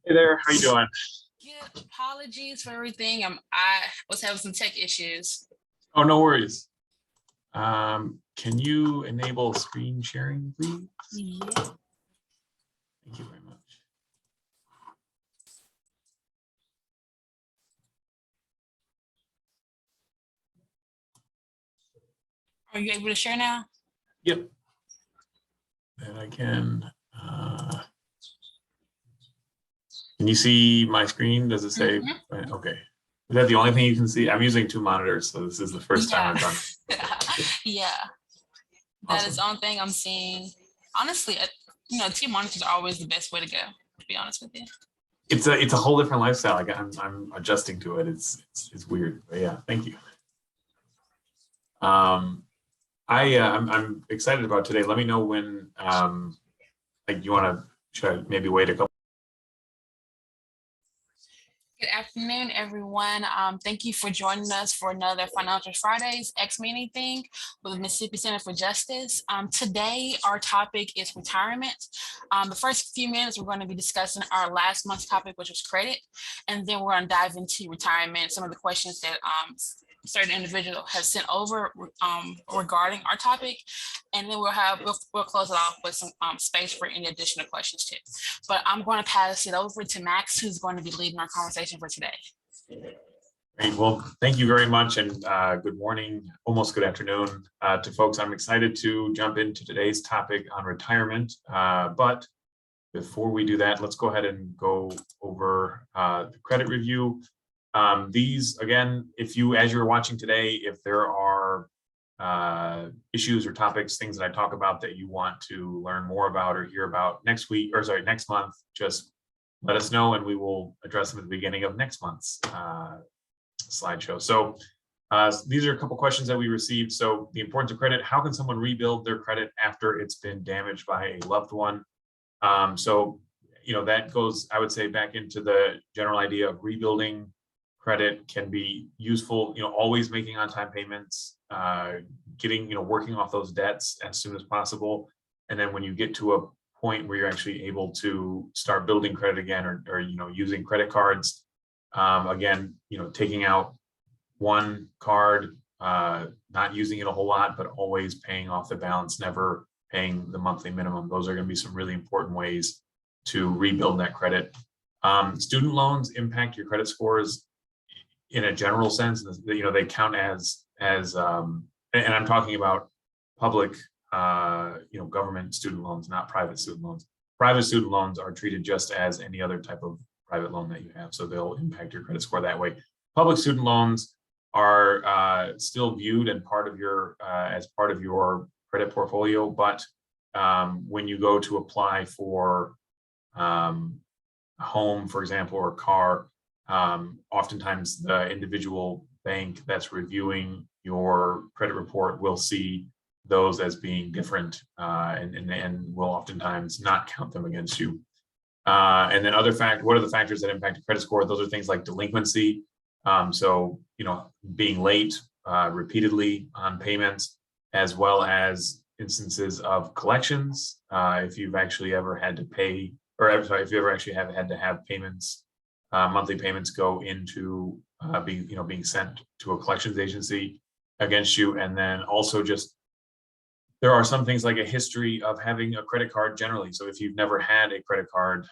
Hey there, how you doing? Good. Apologies for everything. I was having some tech issues. Oh, no worries. Can you enable screen sharing, please? Yeah. Thank you very much. Are you able to share now? Yep. And I can. Can you see my screen? Does it say? Hmm. Okay. Is that the only thing you can see? I'm using two monitors, so this is the first time Yeah. I've done it. Okay, Yeah. That is the awesome. only thing I'm seeing. Honestly, team monitors are always the best way to go, to be honest with you. It's a whole different lifestyle. Like I'm adjusting to it. It's weird. But yeah, thank you. Um, I'm excited about today. Let me know when like you want to should I maybe wait a couple. Good afternoon, everyone. Thank you for joining us for another Financial Fridays X Me Anything with Mississippi Center for Justice. Today, our topic is retirement. The first few minutes, we're going to be discussing our last month's topic, which was credit, and then we're going to dive into retirement, some of the questions that certain individual has sent over regarding our topic, and then we'll close it off with some space for any additional questions too. But I'm going to pass it over to Max, who's going to be leading our conversation for today. Great. Well, thank you very much, and good morning, almost good afternoon to folks. I'm excited to jump into today's topic on retirement. But before we do that, let's go ahead and go over the credit review. These, again, if you, as you're watching today, if there are issues or topics, things that I talk about that you want to learn more about or hear about next week, or sorry, next month, just let us know and we will address them at the beginning of next month's slideshow. So these are a couple questions that we received. So the importance of credit: how can someone rebuild their credit after it's been damaged by a loved one? So, that goes, I would say, back into the general idea of rebuilding credit can be useful, always making on-time payments, working off those debts as soon as possible. And then when you get to a point where you're actually able to start building credit again, or using credit cards, again, taking out one card, not using it a whole lot, but always paying off the balance, never paying the monthly minimum. Those are going to be some really important ways to rebuild that credit. Student loans impact your credit scores in a general sense. They count as and I'm talking about public, government student loans, not private student loans. Private student loans are treated just as any other type of private loan that you have, so they'll impact your credit score that way. Public student loans are still viewed and part of your as part of your credit portfolio, but when you go to apply for a home, for example, or a car, oftentimes the individual bank that's reviewing your credit report will see those as being different, and will oftentimes not count them against you. And then what are the factors that impact a credit score? Those are things like delinquency. So, being late repeatedly on payments, as well as instances of collections. If you've actually ever had to pay, or if you ever actually have had to have payments, monthly payments go into being sent to a collections agency against you. And then also just there are some things like a history of having a credit card generally. So if you've never had a credit card,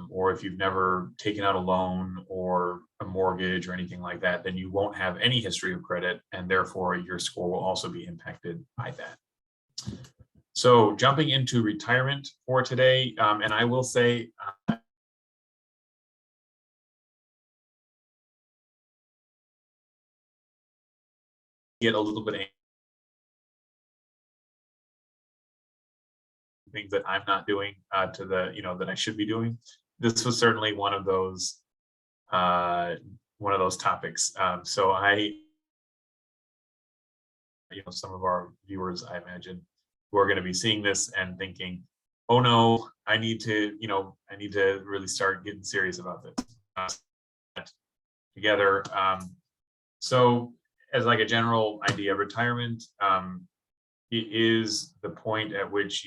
or if you've never taken out a loan or a mortgage or anything like that, then you won't have any history of credit, and therefore your score will also be impacted by that. So jumping into retirement for today, and I will say, get a little bit things that I'm not doing to the that I should be doing. This was certainly one of those topics. So some of our viewers, I imagine, who are going to be seeing this and thinking, "Oh no, I need to really start getting serious about this together." So, as like a general idea, retirement it is the point at which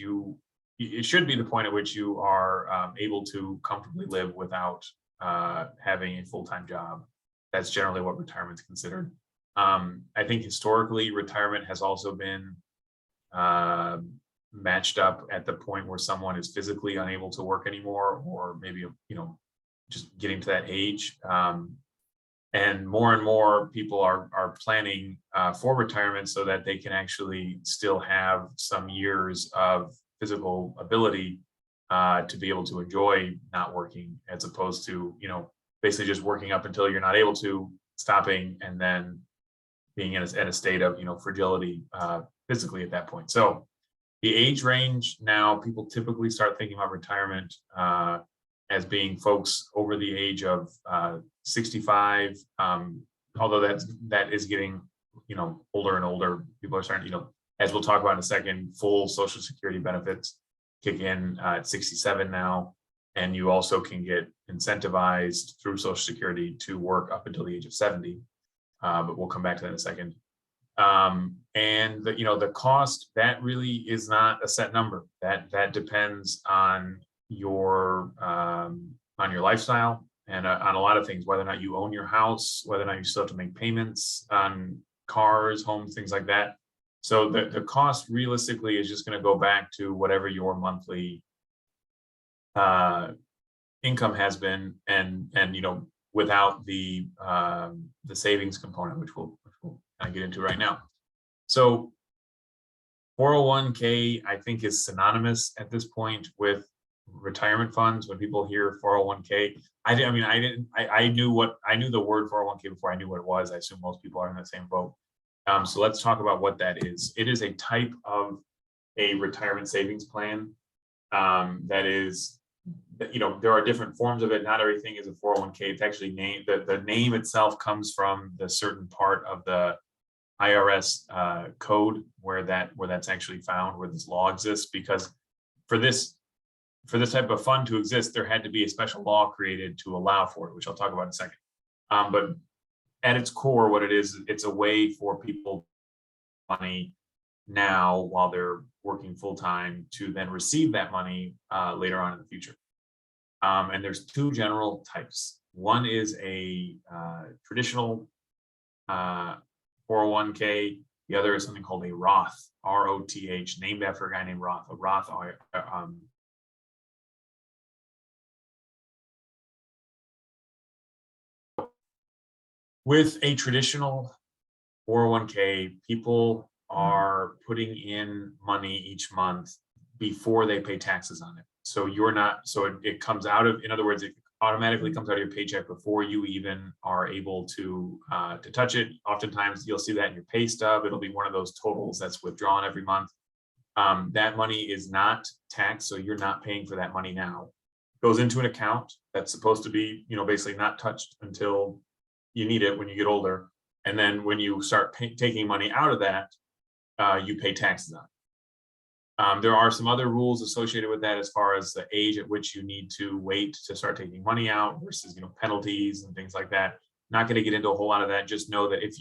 it should be the point at which you are able to comfortably live without having a full-time job. That's generally what retirement is considered. I think historically, retirement has also been matched up at the point where someone is physically unable to work anymore, or maybe, just getting to that age. And more people are planning for retirement so that they can actually still have some years of physical ability to be able to enjoy not working, as opposed to, basically just working up until you're not able to, stopping, and then being in a state of, fragility physically at that point. So the age range now, people typically start thinking about retirement as being folks over the age of 65, although that is getting, older and older. People are starting, as we'll talk about in a second, full Social Security benefits kick in at 67 now, and you also can get incentivized through Social Security to work up until the age of 70. But we'll come back to that in a second. And the cost, that really is not a set number. That depends on your lifestyle and on a lot of things, whether or not you own your house, whether or not you still have to make payments on cars, homes, things like that. So the cost realistically is just going to go back to whatever your monthly income has been, and without the savings component, which we'll kind of get into right now. So 401k, I think, is synonymous at this point with retirement funds. When people hear 401k, I knew the word 401k before I knew what it was. I assume most people are in the same boat. So let's talk about what that is. It is a type of a retirement savings plan that is, there are different forms of it. Not everything is a 401k. It's actually named, the name itself comes from the certain part of the IRS code where that's actually found, where this law exists, because for this type of fund to exist, there had to be a special law created to allow for it, which I'll talk about in a second. But at its core, what it is, it's a way for people money now while they're working full-time to then receive that money later on in the future. And there's two general types. One is a traditional 401k. The other is something called a Roth, R-O-T-H, named after a guy named Roth. A Roth with a traditional 401k, people are putting in money each month before they pay taxes on it. So it comes out of, in other words, it automatically comes out of your paycheck before you even are able to touch it. Oftentimes you'll see that in your pay stub. It'll be one of those totals that's withdrawn every month. That money is not taxed, so you're not paying for that money now. It goes into an account that's supposed to be, basically not touched until you need it when you get older. And then when you start taking money out of that, you pay taxes on it. There are some other rules associated with that as far as the age at which you need to wait to start taking money out versus, penalties and things like that. Not going to get into a whole lot of that. Just know that if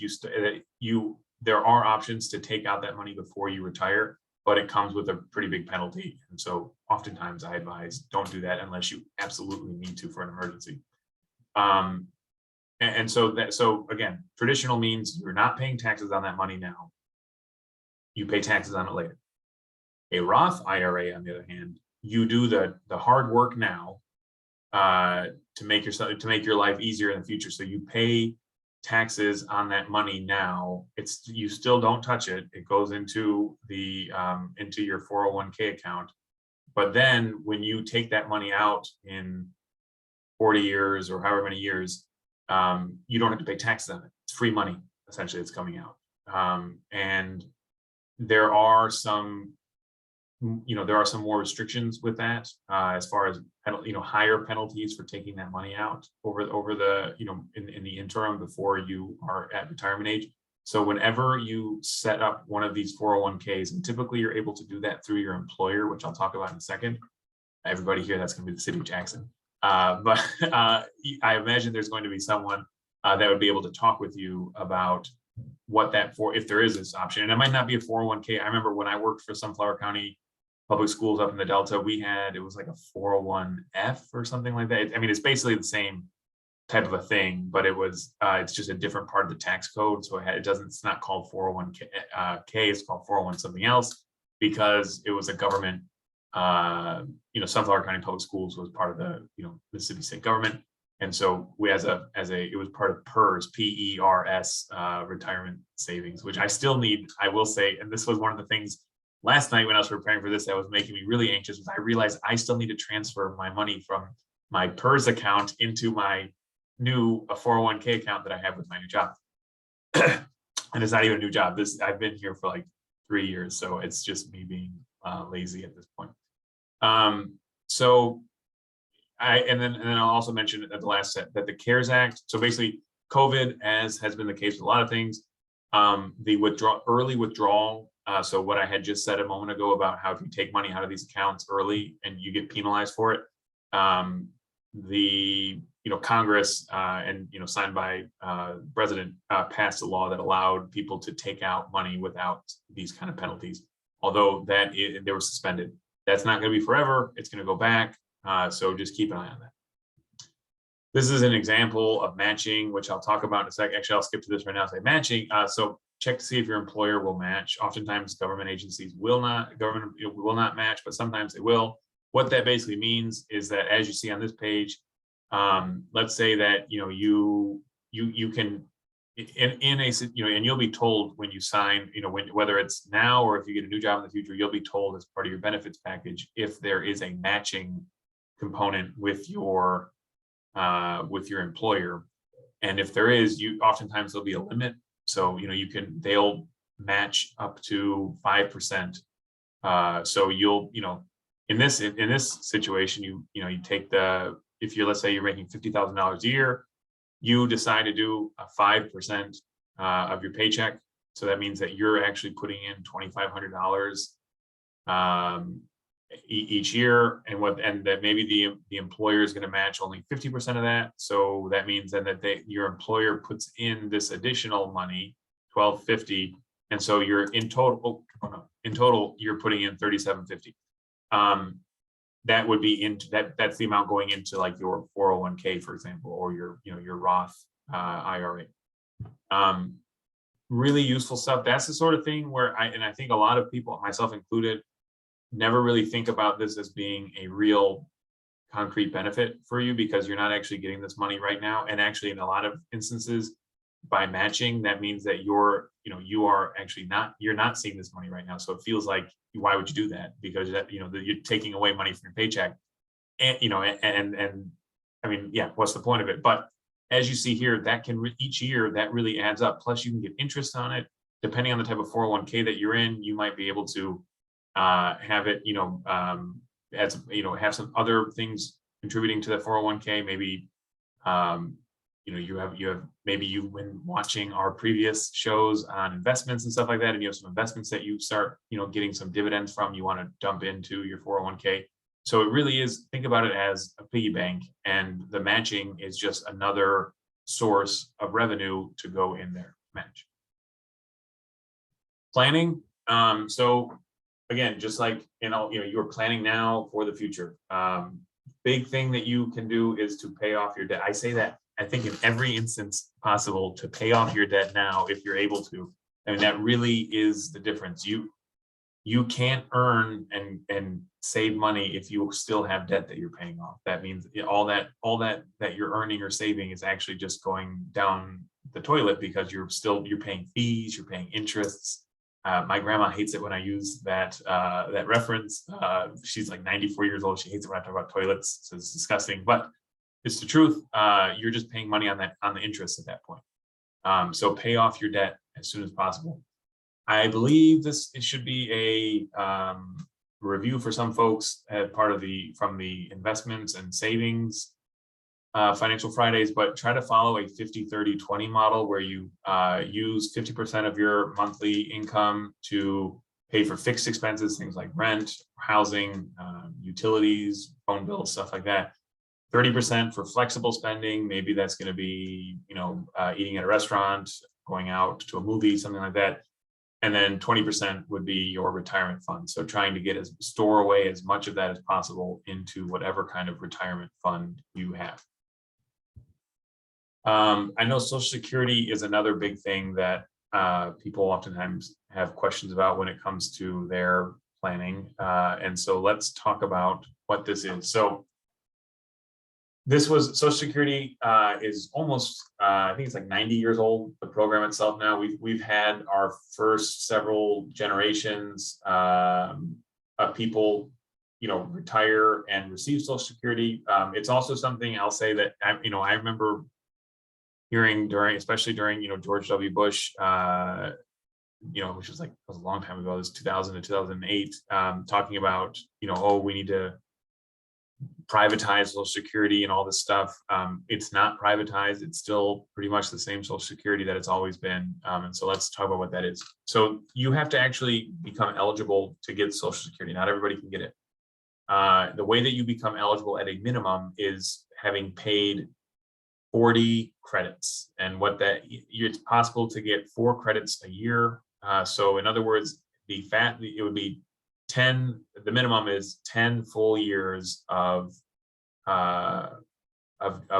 there are options to take out that money before you retire, but it comes with a pretty big penalty. And so oftentimes I advise don't do that unless you absolutely need to for an emergency. So again, traditional means you're not paying taxes on that money now. You pay taxes on it later. A Roth IRA, on the other hand, you do the hard work now to make your life easier in the future. So you pay taxes on that money now. You still don't touch it. It goes into your 401k account. But then when you take that money out in 40 years or however many years, you don't have to pay taxes on it. It's free money, essentially, it's coming out. And there are some more restrictions with that as far as higher penalties for taking that money out over the in the interim before you are at retirement age. So whenever you set up one of these 401ks, and typically you're able to do that through your employer, which I'll talk about in a second. Everybody here, that's going to be the city of Jackson. But I imagine there's going to be someone that would be able to talk with you about what if there is this option. And it might not be a 401k. I remember when I worked for Sunflower County public schools up in the Delta, it was like a 401F or something like that. I mean, it's basically the same type of a thing, but it's just a different part of the tax code. So it's not called 401K, it's called 401 something else, because it was a government, Sunflower County Public Schools was part of the, Mississippi state government. And so it was part of PERS, PERS, retirement savings, which I still need, I will say, and this was one of the things last night when I was preparing for this that was making me really anxious, was I realized I still need to transfer my money from my PERS account into my new 401k account that I have with my new job. And it's not even a new job. I've been here for like 3 years, so it's just me being lazy at this point. And then I'll also mention at the last set that the CARES Act, so basically COVID, as has been the case with a lot of things, the early withdrawal. So what I had just said a moment ago about how if you take money out of these accounts early and you get penalized for it, Congress and signed by President passed a law that allowed people to take out money without these kind of penalties. Although they were suspended. That's not going to be forever. It's going to go back. So just keep an eye on that. This is an example of matching, which I'll talk about in a second. Actually, I'll skip to this right now. Say matching. So check to see if your employer will match. Oftentimes, government agencies will not match, but sometimes they will. What that basically means is that, as you see on this page, let's say that you can and you'll be told when you sign, whether it's now or if you get a new job in the future, you'll be told as part of your benefits package if there is a matching component with your employer, and if there is, oftentimes there'll be a limit. So they'll match up to 5%. So you'll in this situation, you take let's say you're making $50,000 a year, you decide to do a 5% of your paycheck. So that means that you're actually putting in $2,500 each year, and that maybe the employer is going to match only 50% of that. So that means then that your employer puts in this additional money, $1,250, and so you're in total you're putting in $3,750. That would be that's the amount going into like your 401k, for example, or your Roth IRA. Really useful stuff. That's the sort of thing where I think a lot of people, myself included, never really think about this as being a real concrete benefit for you, because you're not actually getting this money right now. And actually, in a lot of instances, by matching, that means that you're not seeing this money right now. So it feels like, why would you do that? Because you're taking away money from your paycheck, and I mean, yeah, what's the point of it? But as you see here, that can each year that really adds up. Plus, you can get interest on it. Depending on the type of 401k that you're in, you might be able to have it, have some other things contributing to the 401k. Maybe you have maybe you've been watching our previous shows on investments and stuff like that, and you have some investments that you start getting some dividends from, you want to dump into your 401k. So it really is, think about it as a piggy bank, and the matching is just another source of revenue to go in there. Match. Planning. So again, just like you're planning now for the future. Big thing that you can do is to pay off your debt. I say that I think in every instance possible, to pay off your debt now if you're able to. I mean, that really is the difference. You can't earn and save money if you still have debt that you're paying off. That means all that you're earning or saving is actually just going down the toilet, because you're paying fees, you're paying interests. My grandma hates it when I use that reference. She's like 94 years old. She hates it when I talk about toilets. So it's disgusting, but it's the truth. You're just paying money on the interest at that point. So pay off your debt as soon as possible. I believe it should be a review for some folks as part of from the investments and savings Financial Fridays, but try to follow a 50-30-20 model where you use 50% of your monthly income to pay for fixed expenses, things like rent, housing, utilities, phone bills, stuff like that. 30% for flexible spending. Maybe that's going to be, eating at a restaurant, going out to a movie, something like that. And then 20% would be your retirement fund. So trying to store away as much of that as possible into whatever kind of retirement fund you have. I know Social Security is another big thing that people oftentimes have questions about when it comes to their planning. And so let's talk about what this is. So Social Security is almost, I think it's like 90 years old, the program itself now. We've had our first several generations of people, retire and receive Social Security. It's also something I'll say that, I remember hearing especially during, George W. Bush, which was a long time ago, it was 2000 to 2008, talking about, we need to privatize Social Security and all this stuff. It's not privatized. It's still pretty much the same Social Security that it's always been. And so let's talk about what that is. So you have to actually become eligible to get Social Security. Not everybody can get it. The way that you become eligible at a minimum is having paid 40 credits. And it's possible to get 4 credits a year. So in other words, it would be 10, the minimum is 10 full years of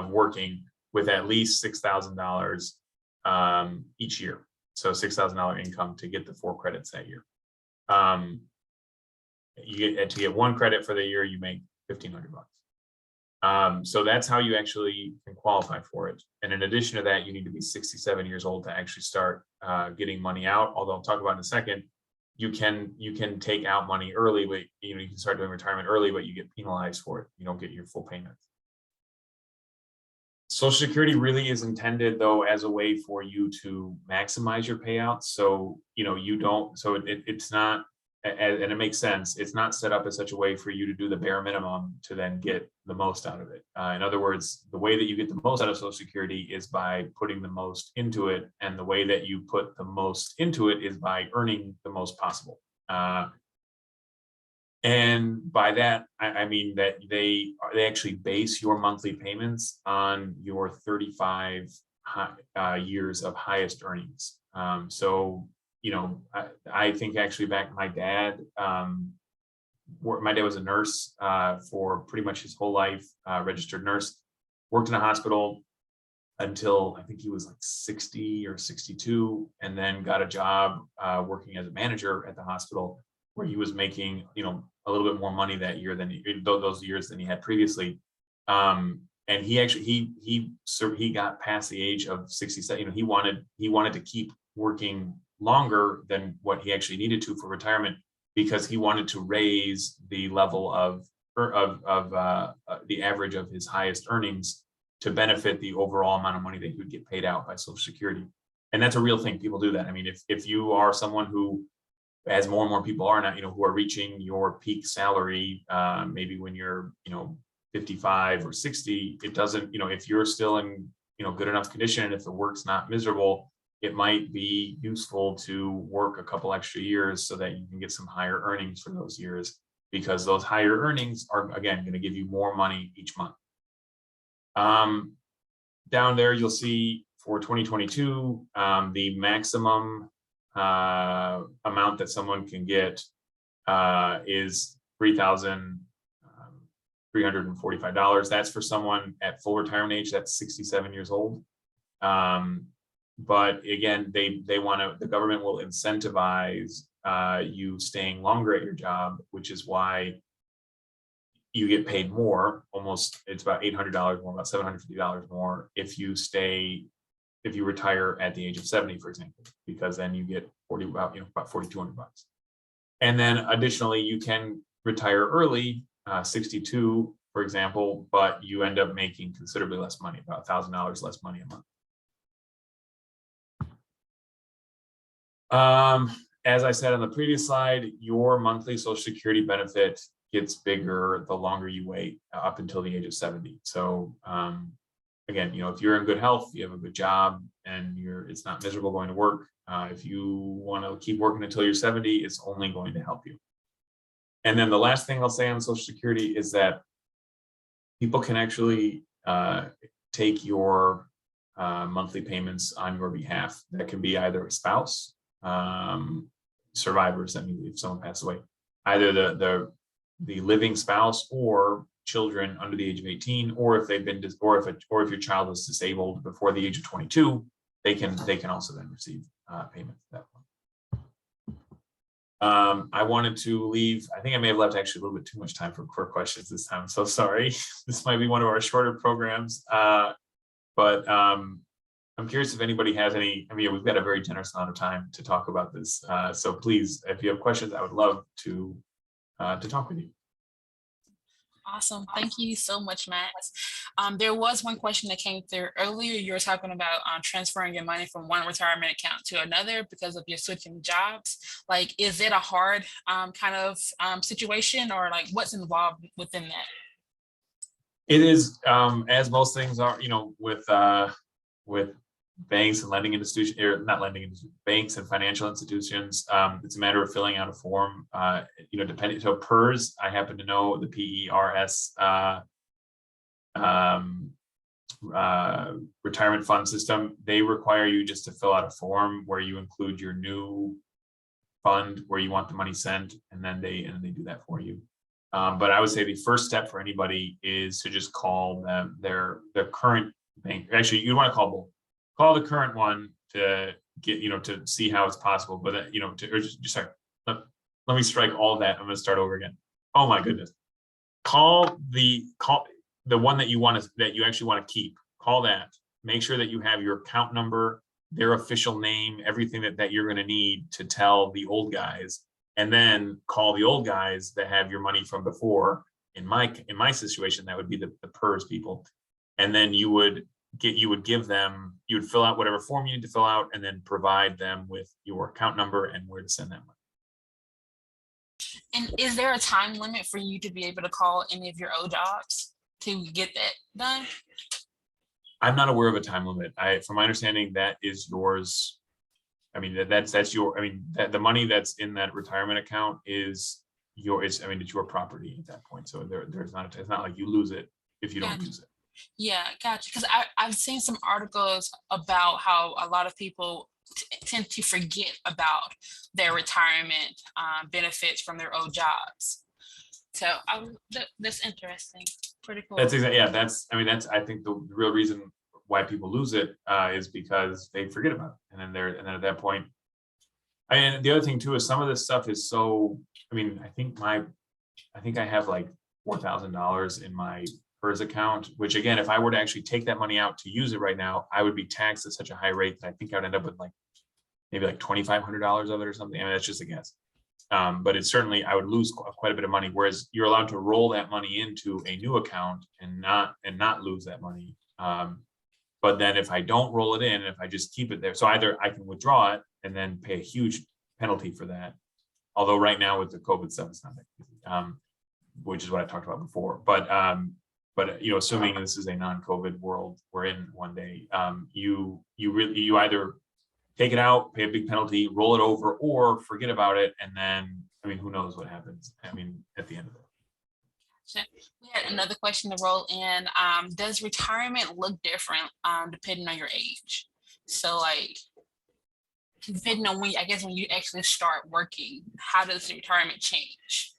working with at least $6,000 each year. So $6,000 income to get the 4 credits that year. To get 1 credit for the year, you make $1,500. So that's how you actually can qualify for it. And in addition to that, you need to be 67 years old to actually start getting money out. Although I'll talk about in a second, you can take out money early, but you can start doing retirement early, but you get penalized for it. You don't get your full payments. Social Security really is intended, though, as a way for you to maximize your payouts. So it's not, and it makes sense. It's not set up in such a way for you to do the bare minimum to then get the most out of it. In other words, the way that you get the most out of Social Security is by putting the most into it. And the way that you put the most into it is by earning the most possible. And by that, I mean that they actually base your monthly payments on your 35 years of highest earnings. I think actually back my dad was a nurse for pretty much his whole life, registered nurse, worked in a hospital until I think he was like 60 or 62, and then got a job working as a manager at the hospital, where he was making, a little bit more money that year than those years than he had previously. And he actually, he got past the age of 67. He wanted to keep working longer than what he actually needed to for retirement, because he wanted to raise the level of the average of his highest earnings to benefit the overall amount of money that he would get paid out by Social Security. And that's a real thing. People do that. I mean, if you are someone who, as more and more people are now, who are reaching your peak salary, maybe when you're, 55 or 60, it doesn't, if you're still in, good enough condition, and if the work's not miserable, it might be useful to work a couple extra years so that you can get some higher earnings for those years, because those higher earnings are, again, going to give you more money each month. Down there, you'll see for 2022, the maximum amount that someone can get is $3,345. That's for someone at full retirement age, that's 67 years old. But again, the government will incentivize you staying longer at your job, which is why you get paid more. It's about $800 more, about $750 more if you retire at the age of 70, for example, because then you get about $4,200. And then additionally, you can retire early, 62, for example, but you end up making considerably less money, about $1,000 less money a month. As I said on the previous slide, your monthly Social Security benefit gets bigger the longer you wait, up until the age of 70. So again, if you're in good health, you have a good job, and it's not miserable going to work. If you want to keep working until you're 70, it's only going to help you. And then the last thing I'll say on Social Security is that people can actually take your monthly payments on your behalf. That can be either a spouse survivors. I mean, if someone passed away, either the living spouse or children under the age of 18, or if they've been or if your child was disabled before the age of 22, they can also then receive payment at that point. I wanted to leave, I think I may have left actually a little bit too much time for questions this time. I'm so sorry. This might be one of our shorter programs. But I'm curious if anybody has any. I mean, we've got a very generous amount of time to talk about this. So please, if you have questions, I would love to talk with you. Awesome. Thank you so much, Max. There was one question that came through earlier. You were talking about transferring your money from one retirement account to another because of your switching jobs. Like, is it a hard kind of situation, or like what's involved within that? It is, as most things are, with banks and lending institutions, or not lending institutions, banks and financial institutions. It's a matter of filling out a form, depending. So PERS, I happen to know the PERS retirement fund system. They require you just to fill out a form where you include your new fund where you want the money sent, and then they do that for you. But I would say the first step for anybody is to just call them their current bank. Actually, you want to call both. Call the current one to get, to see how it's possible. But let me strike all of that. I'm going to start over again. Oh my goodness. Call the one that you actually want to keep. Call that. Make sure that you have your account number, their official name, everything that you're going to need to tell the old guys. And then call the old guys that have your money from before. In my situation, that would be the PERS people. And then you would fill out whatever form you need to fill out, and then provide them with your account number and where to send that money. And is there a time limit for you to be able to call any of your old jobs to get that done? I'm not aware of a time limit. From my understanding, that is yours. I mean, that's your. I mean, the money that's in that retirement account is yours. I mean, it's your property at that point. So there's not. It's not like you lose it if you don't use it. Yeah, gotcha. Because I've seen some articles about how a lot of people tend to forget about their retirement benefits from their old jobs. So that's interesting. Pretty cool. That's exactly, yeah. I think the real reason why people lose it is because they forget about it, and then at that point. And the other thing too is some of this stuff is so. I mean, I think I have like $4,000 in my PERS account, which again, if I were to actually take that money out to use it right now, I would be taxed at such a high rate that I think I would end up with maybe $2,500 of it or something. I mean, that's just a guess. But it's certainly, I would lose quite a bit of money, whereas you're allowed to roll that money into a new account and not lose that money. But then if I don't roll it in, if I just keep it there, so either I can withdraw it and then pay a huge penalty for that. Although right now with the COVID stuff, it's not that easy, which is what I talked about before. But assuming this is a non-COVID world we're in one day, you either take it out, pay a big penalty, roll it over, or forget about it, and then who knows what happens? At the end of it. We had another question to roll in. Does retirement look different depending on your age? So depending on when you actually start working, how does the retirement change?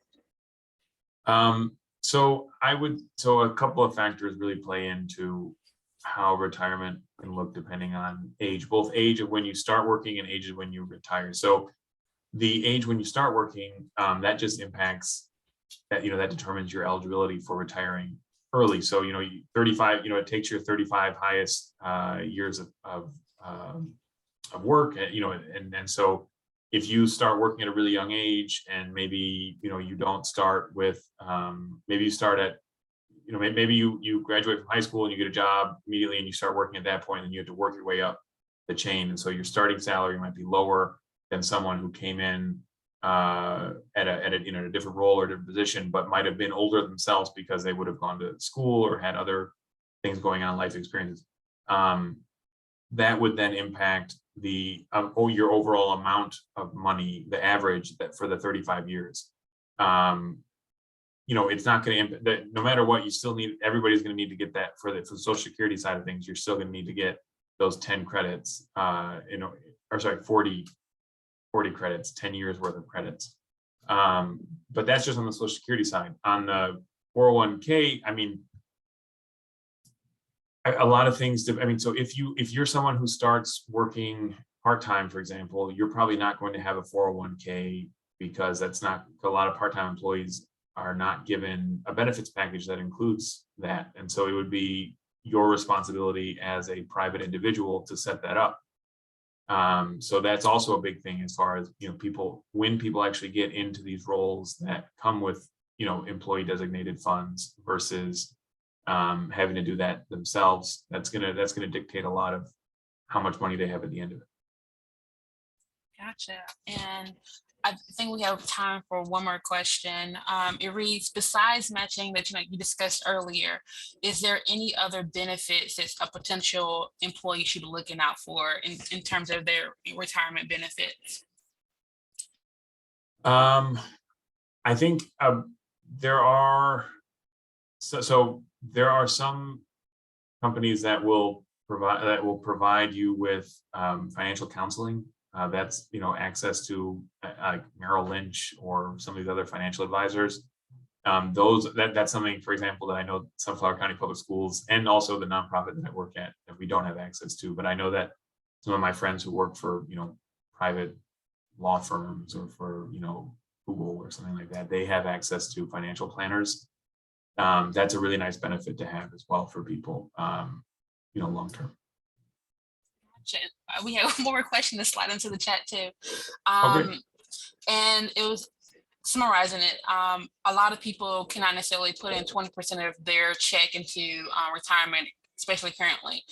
So a couple of factors really play into how retirement can look depending on age, both age of when you start working and age of when you retire. So the age when you start working, that just impacts that, that determines your eligibility for retiring early. So, 35, it takes your 35 highest years of work, and so if you start working at a really young age, and maybe you don't start with maybe you start at maybe you graduate from high school and you get a job immediately and you start working at that point, and you have to work your way up the chain, and so your starting salary might be lower than someone who came in at a different role or different position, but might have been older themselves because they would have gone to school or had other things going on, life experiences. That would then impact your overall amount of money, the average that for the 35 years. It's not going to impact that. No matter what, you still need, everybody's going to need to get that for the Social Security side of things. You're still going to need to get those 10 credits, 40 40 credits, 10 years worth of credits. But that's just on the Social Security side. On the 401k, I mean, a lot of things. I mean, so if you're someone who starts working part-time, for example, you're probably not going to have a 401k because that's not, a lot of part-time employees are not given a benefits package that includes that. And so it would be your responsibility as a private individual to set that up. So that's also a big thing as far as, people, when people actually get into these roles that come with, employee designated funds versus having to do that themselves. That's gonna dictate a lot of how much money they have at the end of it. Gotcha. And I think we have time for one more question. It reads, besides matching that you discussed earlier, is there any other benefits that a potential employee should be looking out for in terms of their retirement benefits? I think there are there are some companies that will provide you with financial counseling. That's access to like Merrill Lynch or some of these other financial advisors. That's something, for example, that I know Sunflower County Public Schools and also the nonprofit that I work at that we don't have access to. But I know that some of my friends who work for private law firms or for Google or something like that, they have access to financial planners. That's a really nice benefit to have as well for people, long term. We have one more question to slide into the chat too. Okay. And it was summarizing it. A lot of people cannot necessarily put in 20% of their check into retirement, especially currently.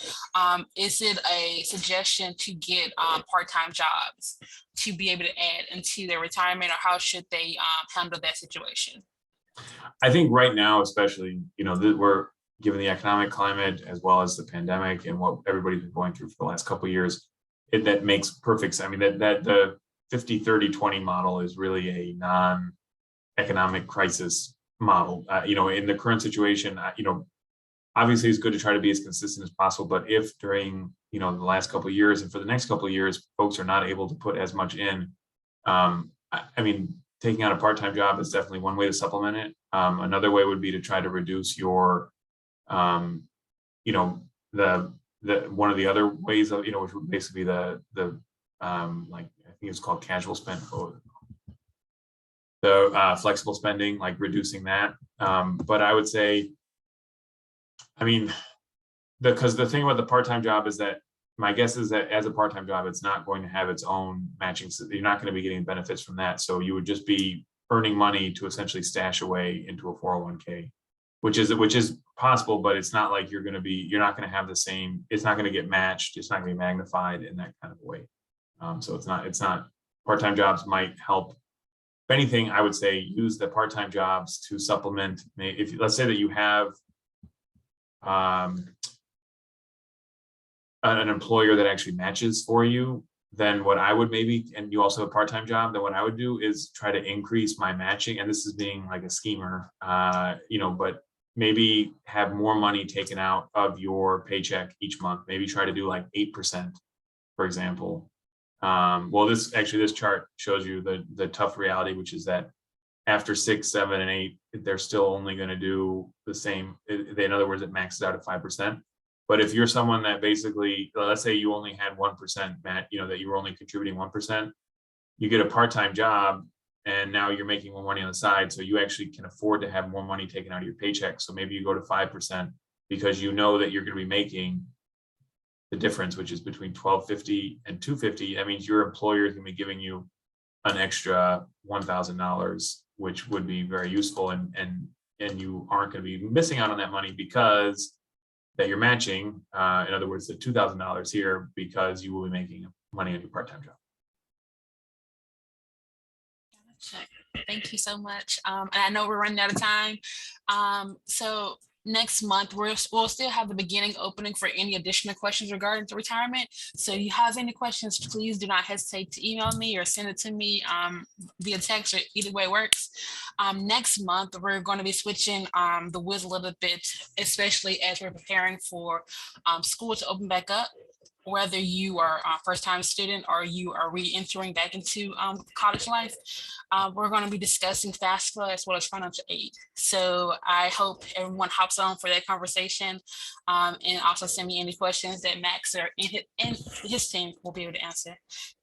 Is it a suggestion to get part-time jobs to be able to add into their retirement, or how should they handle that situation? I think right now, especially, we're given the economic climate as well as the pandemic and what everybody's been going through for the last couple of years, that makes perfect sense. I mean, that the 50-30-20 model is really a non-economic crisis model. In the current situation, obviously it's good to try to be as consistent as possible, but if during, the last couple of years and for the next couple of years, folks are not able to put as much in, I mean, taking on a part-time job is definitely one way to supplement it. Another way would be to try to reduce your, one of the other ways of, which would basically the like, I think it's called casual spend, or the flexible spending, like reducing that. But I would say, I mean, because the thing about the part-time job is that my guess is that as a part-time job, it's not going to have its own matching. You're not going to be getting benefits from that. So you would just be earning money to essentially stash away into a 401k, which is possible, but it's not like you're not going to have the same, it's not going to get matched. It's not going to be magnified in that kind of way. So it's not, part-time jobs might help. If anything, I would say use the part-time jobs to supplement. If let's say that you have an employer that actually matches for you, then what I would and you also have a part-time job, then what I would do is try to increase my matching. And this is being like a schemer, but maybe have more money taken out of your paycheck each month. Maybe try to do like 8%, for example. Well, this chart shows you the tough reality, which is that after 6, 7, and 8, they're still only going to do the same. In other words, it maxes out at 5%. But if you're someone that basically, let's say you only had 1%, Matt, that you were only contributing 1%, you get a part-time job and now you're making more money on the side. So you actually can afford to have more money taken out of your paycheck. So maybe you go to 5% because you know that you're going to be making the difference, which is between $1,250 and $250. That means your employer is going to be giving you an extra $1,000, which would be very useful. And you aren't going to be missing out on that money because that you're matching, in other words, the $2,000 here, because you will be making money on your part-time job. Thank you so much. And I know we're running out of time. So next month, we'll still have the beginning opening for any additional questions regarding to retirement. So if you have any questions, please do not hesitate to email me or send it to me via text, or either way works. Next month, we're going to be switching the wheels a little bit, especially as we're preparing for school to open back up. whether you are a first-time student or you are re-entering back into college life, we're going to be discussing FAFSA as well as financial aid. So I hope everyone hops on for that conversation, and also send me any questions that Max or and his team will be able to answer.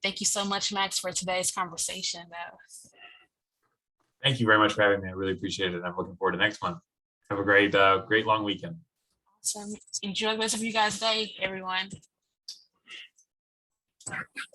Thank you so much, Max, for today's conversation, though. Thank you very much for having me. I really appreciate it. I'm looking forward to next month. Have a great, great long weekend. Awesome. Enjoy the rest of you guys' day, everyone.